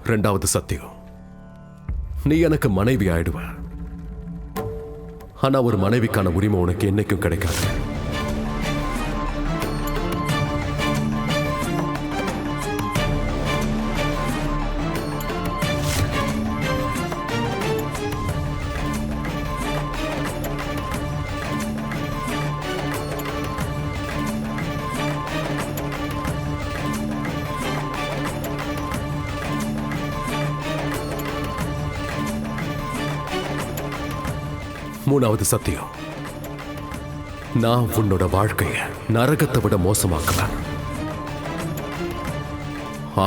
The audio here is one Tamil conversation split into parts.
ரெண்டாவது சத்தியம், நீ எனக்கு மனைவி ஆயிடுவ. ஆனா ஒரு மனைவிக்கான உரிமை உனக்கு என்னைக்கும் கிடைக்காது. மூணாவது சத்தியம், நான் உன்னோட வாழ்க்கைய நரகத்தை விட மோசமாக்குவேன்,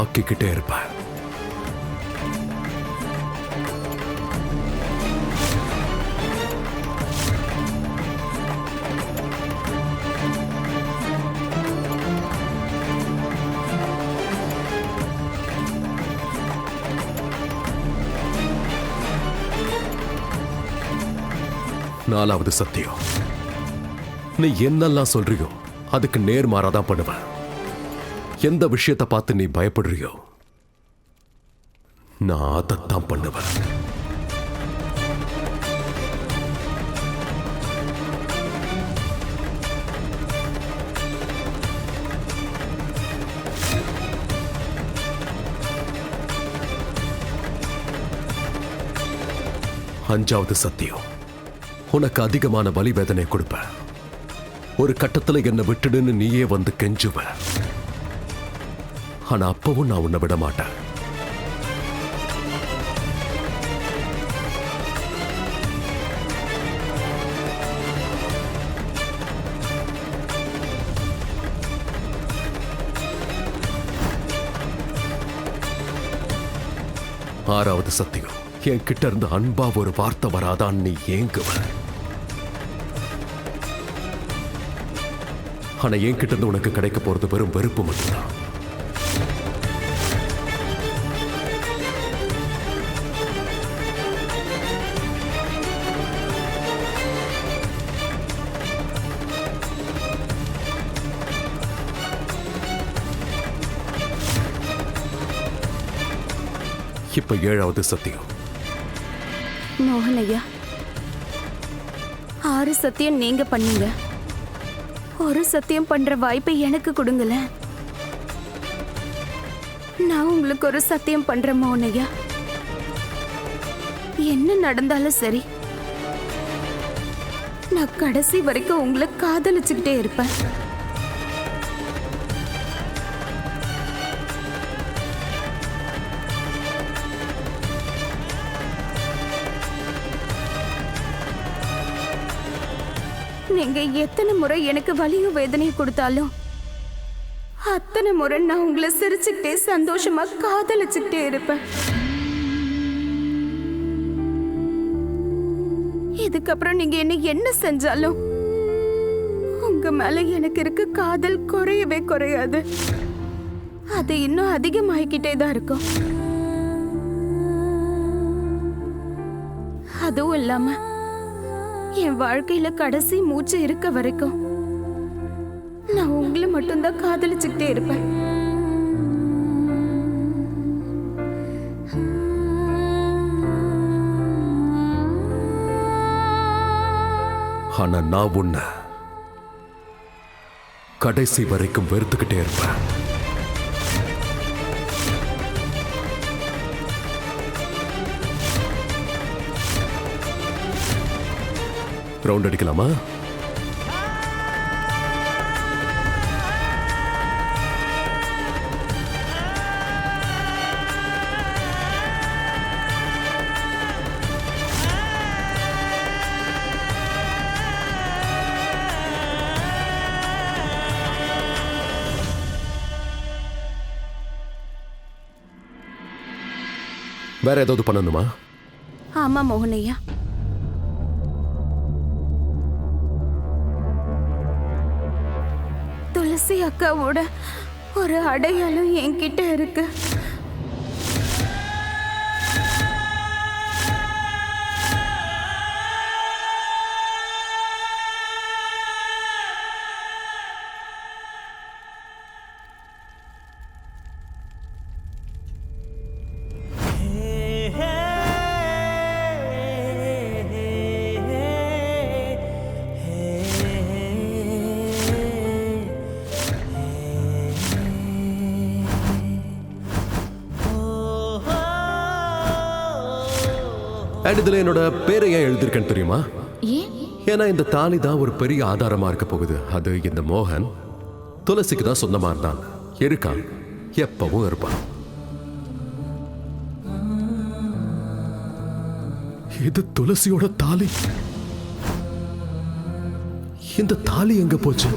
ஆக்கிக்கிட்டே இருப்பேன். நாலாவது சத்தியம், நீ என்னெல்லாம் சொல்றியோ அதுக்கு நேர்மாறாதான் பண்ணுவேன். எந்த விஷயத்தை பார்த்து நீ பயப்படுறியோ நான் அதைத்தான் பண்ணுவேன். அஞ்சாவது சத்தியம், உனக்கு அதிகமான வலி வேதனை கொடுப்ப. ஒரு கட்டத்தில் என்னை விட்டுடுன்னு நீயே வந்து கெஞ்சுவ. ஆனா அப்பவும் நான் உன்னை விட மாட்டேன். ஆறாவது சத்தியம், என் கிட்ட இருந்து அன்பா ஒரு வார்த்தை வராதான் நீ ஏங்குவ. ஆனா என் கிட்ட இருந்து உனக்கு கிடைக்க போறது வெறும் வெறுப்பு மட்டும்தான். இப்ப ஏழாவது சத்தியம். மோகனையா, 6 சத்தியம் நீங்க பண்ணீங்க. ஒரு சத்தியம் பண்ற வாய்ப்பை எனக்கு கொடுங்களேன். நான் உங்களுக்கு ஒரு சத்தியம் பண்றேன் மோகனையா. என்ன நடந்தாலும் சரி, நான் கடைசி வரைக்கும் உங்களை காதலிச்சுக்கிட்டே இருப்பேன். நீங்க எத்தனை முறை எனக்கு வலியும் வேதனையும் கொடுத்தாலும் அத்தனை முறை நான் உங்களை சிரிச்சுக்கிட்டே சந்தோஷமா காதலிச்சுக்கிட்டே இருப்பேன். இதுக்கப்புறம் நீங்க என்ன செஞ்சாலும் உங்க மேல எனக்கு இருக்க காதல் குறையவே குறையாது. அது இன்னும் அதிகமாகிக்கிட்டே தான் இருக்கும். அதுவும் இல்லாம என் வாழ்க்கையில கடைசி மூச்சு இருக்க வரைக்கும் நான் உங்களை மட்டும்தான் காதலிச்சுக்கிட்டே இருப்பேன். ஆனா நான் உன்னை கடைசி வரைக்கும் வெறுத்துக்கிட்டே இருப்பேன். ரவுண்ட் அடிக்கலாமா? வேற ஏதாவது பண்ணணுமா? ஆமா மோகனையா, துளசி அக்காவோட ஒரு அடையாளம் என்கிட்ட இருக்கு. அண்ட் இதுல என்னோட பேரை ஏன் எழுதியிருக்கேன்னு தெரியுமா? ஏன்? ஏன்னா இந்த தாலி தான் ஒரு பெரிய ஆதாரமா இருக்க போகுது. அது இந்த மோகன் துளசிக்கு தான் சொந்தமா இருந்தான், இருக்கான், எப்பவும் இருப்பான். இது துளசியோட தாலி. இந்த தாலி எங்க போச்சு?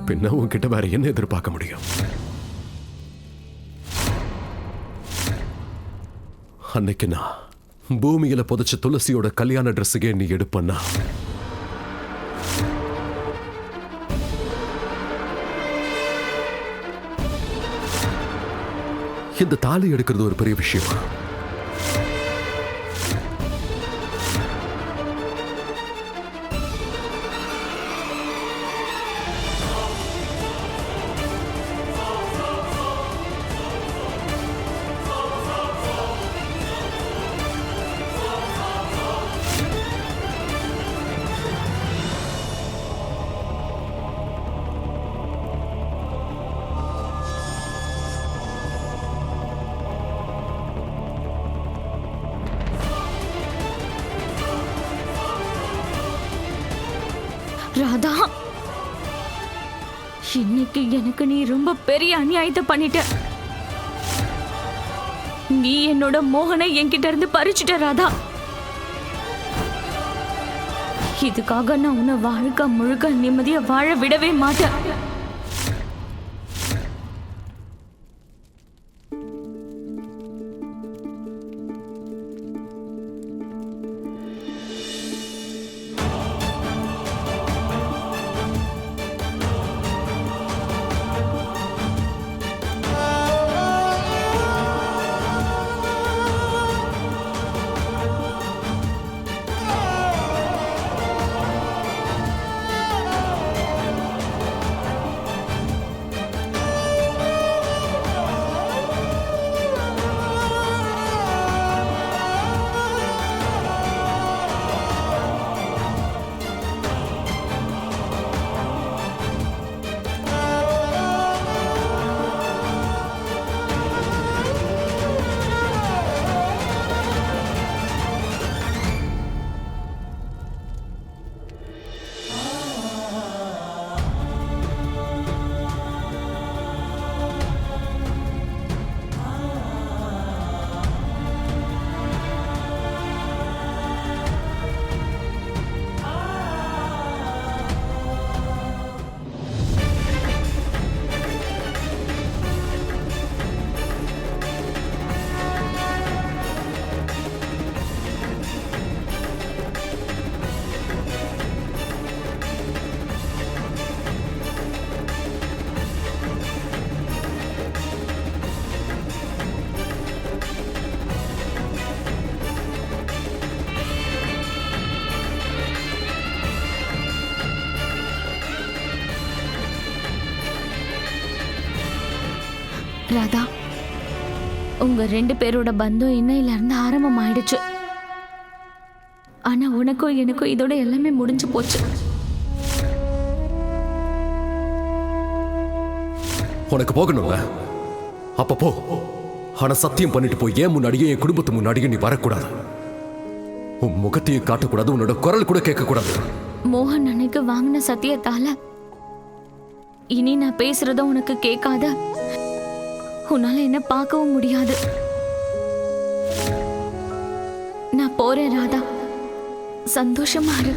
பின்ன உன்கிட்ட வேற என்ன எதிர்பார்க்க முடியும்? அன்னைக்கு நான் பூமியில புதைச்ச துளசியோட கல்யாண ட்ரெஸ்ஸுக்கே நீ எடுப்பண்ணா, இந்த தாலி எடுக்கிறது ஒரு பெரிய விஷயமா? ராதா, இன்னைக்கு எனக்கு நீ ரொம்ப பெரிய அநியாயத்தை பண்ணிட்ட. நீ என்னோட மோகனை என்கிட்ட இருந்து பறிச்சுட்ட ராதா. இதுக்காக நான் உன்னை வாழ்க்கை முழுக்க நிம்மதியா வாழ விடவே மாட்டேன். ராதா, உங்க 2 பேரோட பந்தம் இன்னையில இருந்து ஆரம்பம் ஆயிடுச்சு. ஆனா உனக்கும் எனக்கும் இதோட எல்லாமே முடிஞ்சு போச்சு. உனக்கு போகணும்ல, அப்ப போ. ஆனா சத்தியம் பண்ணிட்டு போய் என் முன்னாடியே என் குடும்பத்து முன்னாடியே நீ வரக்கூடாது. உன் முகத்தையே காட்டக்கூடாது, உன்னோட குரல் கூட கேட்கக்கூடாது. மோகன் அன்னைக்கு வாங்கின சத்தியத்தால இனி நான் பேசுறத உனக்கு கேட்காத, உன்னால என்ன பார்க்கவும் முடியாது. நான் போறேன் ராதா, சந்தோஷமா இரு.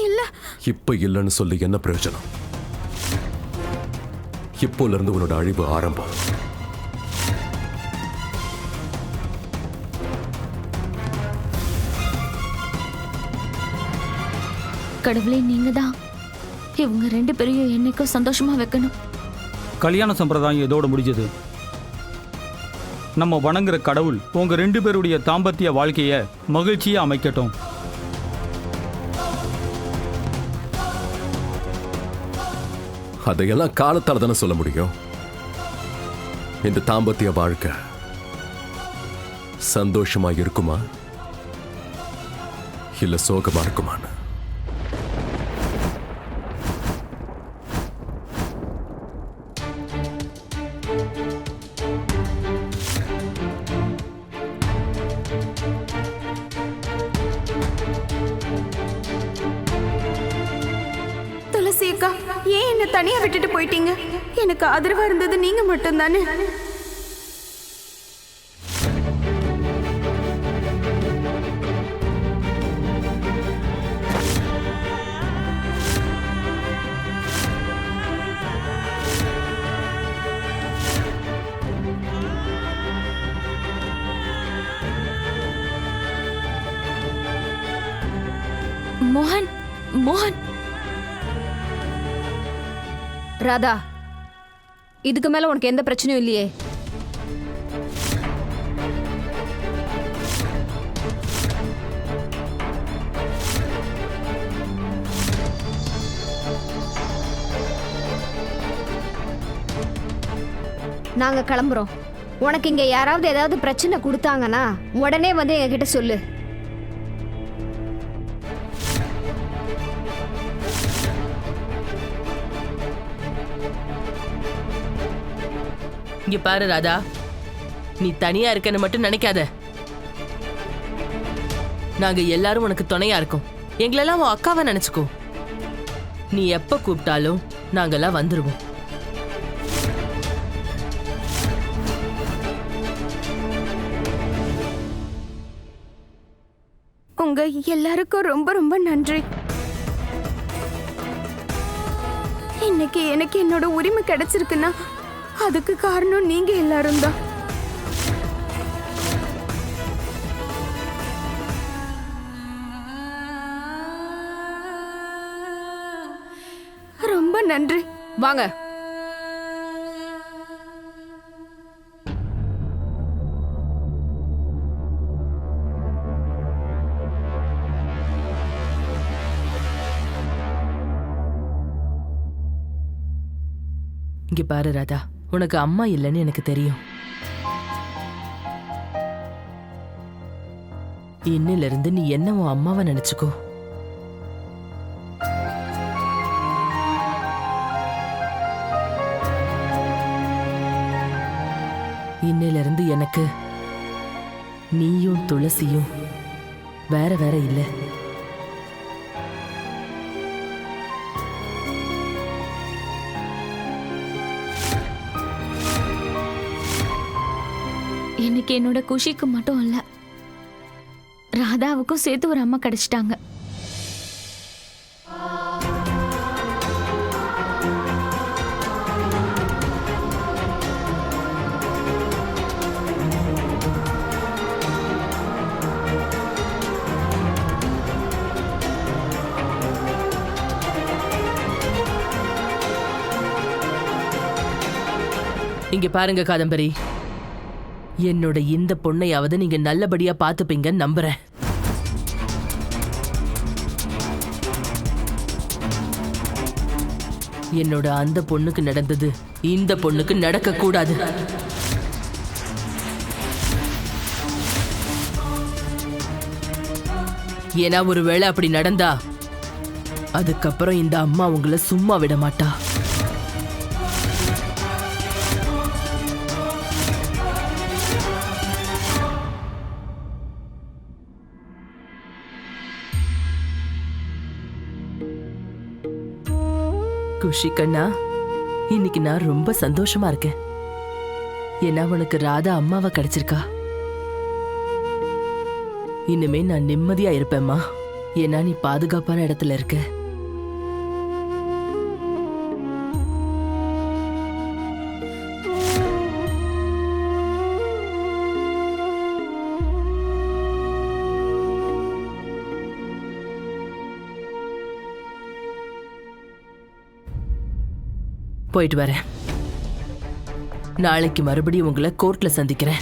இல்ல, இப்ப இல்லைன்னு சொல்லி என்ன பிரயோஜனம்? இப்போல இருந்து உன்னோட அழிவு ஆரம்பம். கடவுளே, நீங்க தான் இவங்க 2 பேரையும் என்னைக்கும் சந்தோஷமா வைக்கணும். கல்யாண சம்பிரதாயம் இதோட முடிஞ்சது. நம்ம வணங்குற கடவுள் உங்க 2 பேருடைய தாம்பத்திய வாழ்க்கைய மகிழ்ச்சியா அமைக்கட்டும். அதையெல்லாம் காலத்தால தானே சொல்ல முடியும். இந்த தாம்பத்திய வாழ்க்கை சந்தோஷமா இருக்குமா இல்ல சோகமா இருக்குமான்னு. துளசி அக்கா, ஏன் என்ன தனியா விட்டுட்டு போயிட்டீங்க? எனக்கு ஆதரவா இருந்தது நீங்க மட்டும்தானே. மோகன், மோகன், ராதா, இதுக்கு மேல உனக்கு எந்த பிரச்சனையும் இல்லையே? நாங்க கிளம்புறோம். உனக்கு இங்க யாராவது ஏதாவது பிரச்சனை கொடுத்தாங்கன்னா உடனே வந்து எங்ககிட்ட சொல்லு. இங்க பாரு ராதா, நீ தனியா இருக்கன்னு மட்டும் நினைக்காத. நாங்க எல்லாரும் உனக்கு துணையா இருக்கோம். எங்களெல்லாம் உன் அக்காவை நினைச்சுக்கோ. நீ எப்ப கூப்பிட்டாலும் நாங்கெல்லாம் வந்துருவோம். உங்க எல்லாருக்கும் ரொம்ப ரொம்ப நன்றி. இன்னைக்கு எனக்கு என்னோட உரிமை கிடைச்சிருக்குன்னா அதுக்கு காரணம் நீங்க எல்லாரும் தான். ரொம்ப நன்றி. வாங்க. இங்க பாரு ராதா, உனக்கு அம்மா இல்லைன்னு எனக்கு தெரியும். இன்னில இருந்து நீ என்ன உன் அம்மாவை நினைச்சுக்கோ. இன்னில இருந்து எனக்கு நீயும் துளசியும் வேற வேற இல்ல. எனக்கு என்னோட குஷிக்கு மட்டும் இல்ல, ராதாவுக்கும் சேர்த்து ஒரு அம்மா கிடைச்சிட்டாங்க. இங்க பாருங்க காதம்பரி, என்னோட இந்த பொண்ணையாவது நீங்க நல்லபடியா பாத்துப்பீங்கன்னு நம்புறேன். என்னோட அந்த பொண்ணுக்கு நடந்தது இந்த பொண்ணுக்கு நடக்க கூடாது. ஏன்னா ஒருவேளை அப்படி நடந்தா அதுக்கப்புறம் இந்த அம்மா உங்களை சும்மா விட மாட்டா. குஷி கண்ணா, இன்னைக்கு நான் ரொம்ப சந்தோஷமா இருக்கேன். ஏன்னா உனக்கு ராதா அம்மாவா கிடைச்சிருக்கா. இனிமே நான் நிம்மதியா இருப்பேம்மா. ஏன்னா நீ பாதுகாப்பான இடத்துல இருக்க. போயிட்டு வரேன். நாளைக்கு மறுபடியும் உங்களை கோர்ட்ல சந்திக்கிறேன்.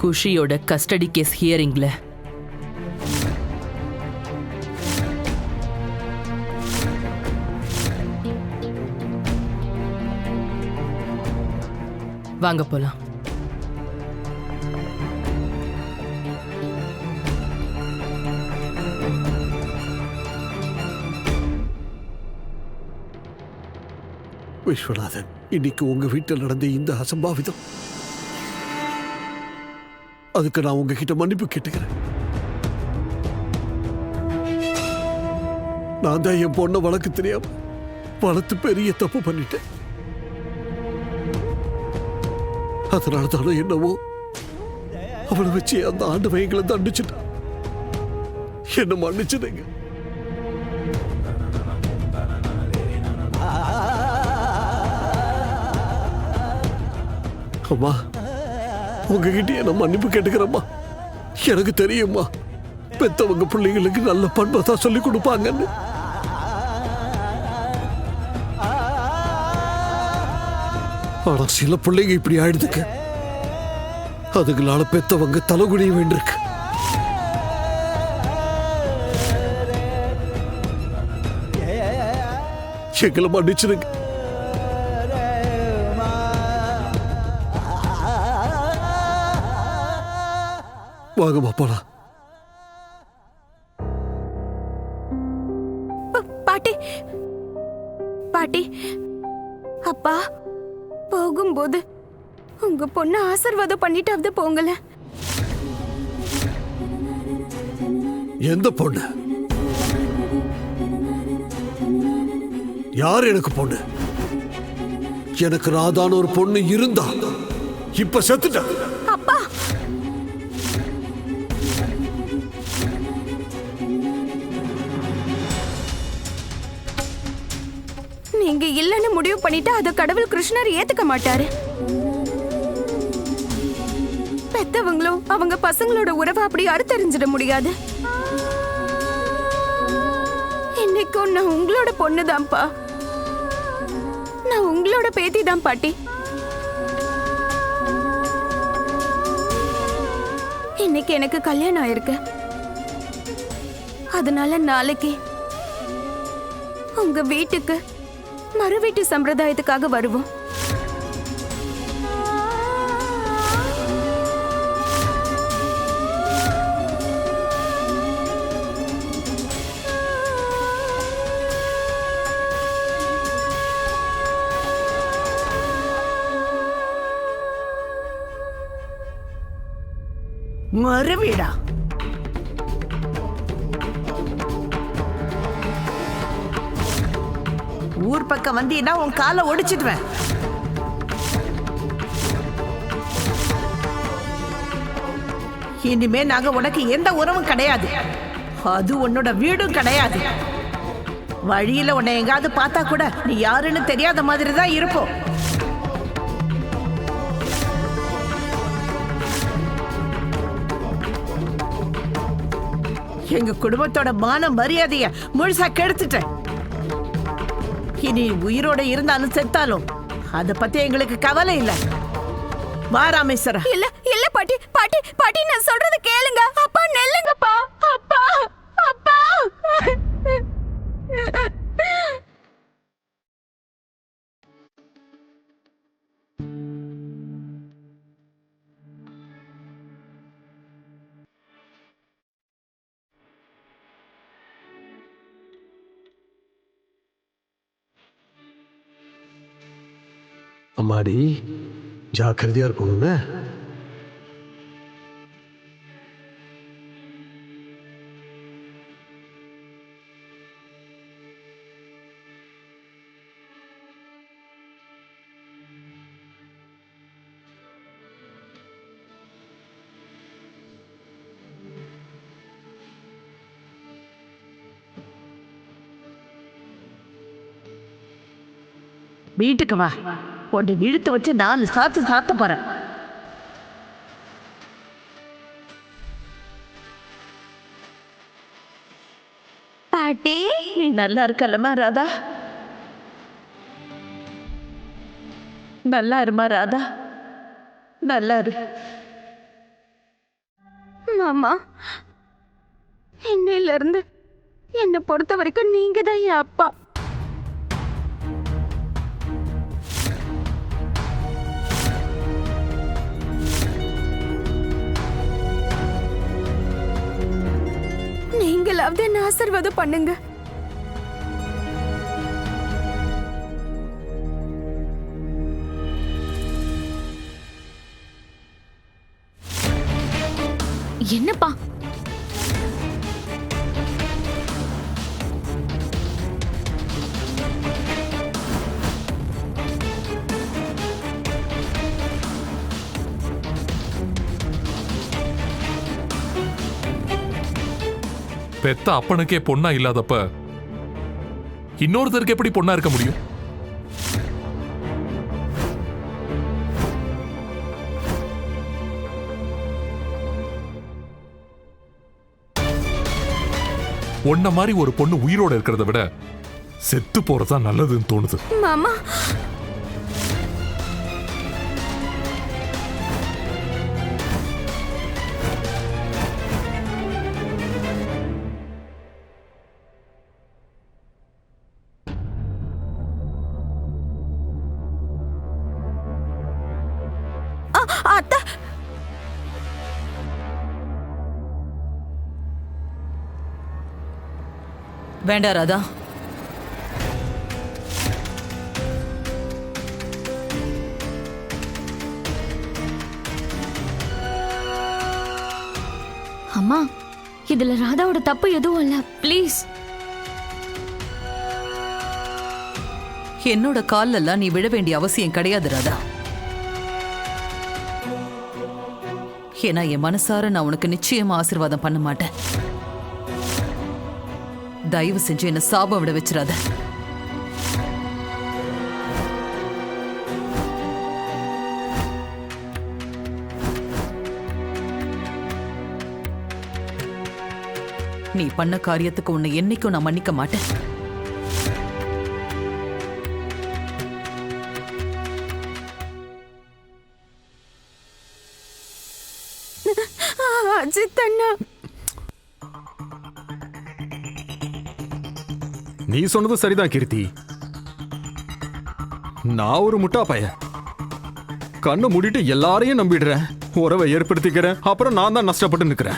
குஷியோட கஸ்டடி கேஸ் ஹியரிங்ல. வாங்க போலாம். விஸ்வநாதன், இன்னைக்கு உங்க வீட்டில் நடந்த இந்த அசம்பாவிதம், அதுக்கு நான் உங்ககிட்ட மன்னிப்பு கேட்டுக்கிறேன். நான் தான் என் பொண்ணை வளர்க்க தெரியாம வளர்த்து பெரிய தப்பு பண்ணிட்டேன். அதனால தானே என்னவோ அவளை வச்சு அந்த ஆண்டவன் எங்களை தண்டிச்சுட்டான். என்ன மன்னிச்சுடுங்க. அம்மா, உங்ககிட்ட நான் மன்னிப்பு கேட்டுக்கிறேம்மா. எனக்கு தெரியும்மா, பெத்தவங்க பிள்ளைங்களுக்கு நல்ல பண்பை தான் சொல்லி கொடுப்பாங்கன்னு. ஆனா சில பிள்ளைங்க இப்படி ஆயிடுதுக்கு, அதுங்களால பெத்தவங்க தலைகுனிய வேண்டியிருக்கு. எங்களை மன்னிச்சிருங்க. வாங்கம்மா போலாம். பாட்டி, பாட்டி, அப்பா போகும்போது உங்க பொண்ணு ஆசீர்வாதம் பண்ணிட்டாவது போங்கல. எந்த பொண்ணு? யார் எனக்கு பொண்ணு? எனக்கு ராதான ஒரு பொண்ணு இருந்தா இப்ப செத்துட்டா. அப்பா, நீங்க இல்லன்னு முடிவு பண்ணிட்டு அத கடவுள் கிருஷ்ணர் ஏத்துக்க மாட்டாரு. பெத்தவங்களும் அவங்க பசங்களோட உறவை அப்படி அறுத்தறிஞ்சிட முடியாது. இன்னைக்கும் நான் உங்களோட பொண்ணுதான்ப்பா. நான் உங்களோட பேத்தி தான் பாட்டி. இன்னைக்கு எனக்கு கல்யாணம் ஆயிருக்கு. அதனால நாளைக்கு உங்க வீட்டுக்கு மறு வீட்டு சம்பிரதாயத்துக்காக வருவோம். மறுவீடா? ஊர் பக்கம் வந்தீன்னா உன் காலை ஒடிச்சிடுவேன். இனிமே நாங்க உனக்கு எந்த உறவும் கிடையாது. அது உன்னோட வீடும் கிடையாது. வழியில உன்னை எங்காவது பார்த்தா கூட நீ யாருன்னு தெரியாத மாதிரி தான் இருப்போம். எங்க குடும்பத்தோட மான மரியாதைய முழுசா கெடுத்துட்டேன். இனி உயிரோட இருந்தாலும் செத்தாலும் அத பத்தி எங்களுக்கு கவலை இல்ல. வா ராமேஸ்வரா. இல்ல இல்ல பாட்டி, பாட்டி, பாட்டி, நான் சொல்றது கேளுங்க. அப்பா நெல்லுங்கப்பா. அப்பா, அப்பா. அம்மாடி, ஜாக்கிரதையா இருக்கணும்னு. வீட்டுக்கு வா. ஒன்று இழுத்து வச்சு 4 சாத்து சாத்த போறேன். பாட்டி, நீ நல்லா இருக்கல்லம்மா ராதா? நல்லா இருமா ராதா, நல்லா இரு. மாமா, இன்னையில இருந்து என்னை பொறுத்த வரைக்கும் நீங்க தான் என் அப்பா. நீங்களாவது என்ன ஆசீர்வாதம் பண்ணுங்க. என்னப்பா? பெத்த அப்பனுக்கே பொண்ணா இல்லாதப்ப இன்னொருத்தருக்கு எப்படி பொண்ணா இருக்க முடியும்? உன்ன மாதிரி ஒரு பொண்ணு உயிரோட இருக்கிறத விட செத்து போறதா நல்லதுன்னு தோணுது. மாமா, அத்தை, வேண்டாம் ராதா. அம்மா, இதுல ராதாவோட தப்பு எதுவும் இல்ல. ப்ளீஸ். என்னோட கால்ல எல்லாம் நீ விழ வேண்டிய அவசியம் கிடையாது ராதா. ஏன்னா என் மனசார நான் உனக்கு நிச்சயமா ஆசீர்வாதம் பண்ண மாட்டேன். தயவு செஞ்சு என்ன சாபம் விட வச்சிடாத. நீ பண்ண காரியத்துக்கு உன்னை என்னைக்கும் நான் மன்னிக்க மாட்டேன். அஜித் அண்ணா, நீ சொன்னது சரிதான் கீர்த்தி. நான் ஒரு முட்டா பையன். கண்ணை மூடிட்டு எல்லாரையும் நம்பிடுறேன், உறவை ஏற்படுத்திக்கிறேன், அப்புறம் நான் தான் நஷ்டப்பட்டு நிற்கிறேன்.